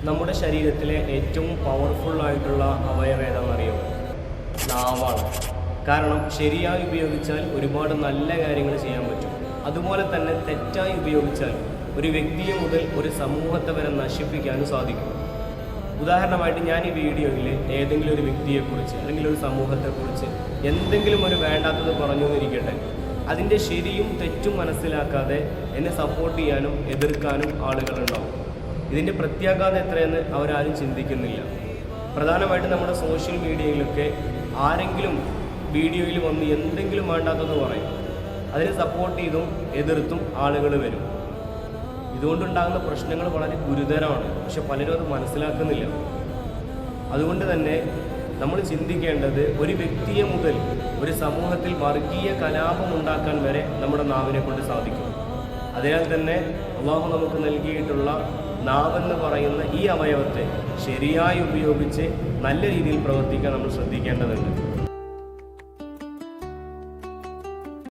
നമ്മുടെ ശരീരത്തിലെ ഏറ്റവും പവർഫുള്ളായിട്ടുള്ള അവയവം ഏതാണെന്നറിയോ? നാവാണ്. കാരണം ശരിയായി ഉപയോഗിച്ചാൽ ഒരുപാട് നല്ല കാര്യങ്ങൾ ചെയ്യാൻ പറ്റും. അതുപോലെ തന്നെ തെറ്റായി ഉപയോഗിച്ചാൽ ഒരു വ്യക്തിയെ മുതൽ ഒരു സമൂഹത്തെ വരെ നശിപ്പിക്കാനും സാധിക്കും. ഉദാഹരണമായിട്ട് ഞാൻ ഈ വീഡിയോയിൽ ഏതെങ്കിലും ഒരു വ്യക്തിയെക്കുറിച്ച് അല്ലെങ്കിൽ ഒരു സമൂഹത്തെക്കുറിച്ച് എന്തെങ്കിലും ഒരു വേണ്ടാത്തത് പറഞ്ഞു എന്നിരിക്കട്ടെ, അതിൻ്റെ ശരിയും തെറ്റും മനസ്സിലാക്കാതെ എന്നെ സപ്പോർട്ട് ചെയ്യാനും എതിർക്കാനും ആളുകളുണ്ടാവും. ഇതിൻ്റെ പ്രത്യാഘാതം എത്രയെന്ന് അവരാരും ചിന്തിക്കുന്നില്ല. പ്രധാനമായിട്ടും നമ്മുടെ സോഷ്യൽ മീഡിയയിലൊക്കെ ആരെങ്കിലും വീഡിയോയിൽ വന്ന് എന്തെങ്കിലും വേണ്ടാത്തത് പറയും, അതിനെ സപ്പോർട്ട് ചെയ്തും എതിർത്തും ആളുകൾ വരും. ഇതുകൊണ്ടുണ്ടാകുന്ന പ്രശ്നങ്ങൾ വളരെ ഗുരുതരമാണ്. പക്ഷെ പലരും അത് മനസ്സിലാക്കുന്നില്ല. അതുകൊണ്ട് തന്നെ നമ്മൾ ചിന്തിക്കേണ്ടത് ഒരു വ്യക്തിയെ മുതൽ ഒരു സമൂഹത്തിൽ വർഗീയ കലാപം ഉണ്ടാക്കാൻ വരെ നമ്മുടെ നാവിനെ കൊണ്ട് സാധിക്കും. അതിനാൽ തന്നെ അള്ളാഹു നമുക്ക് നൽകിയിട്ടുള്ള നാവെന്ന് പറയുന്ന ഈ അവയവത്തെ ശരിയായി ഉപയോഗിച്ച് നല്ല രീതിയിൽ പ്രവർത്തിക്കാൻ നമ്മൾ ശ്രദ്ധിക്കേണ്ടതുണ്ട്.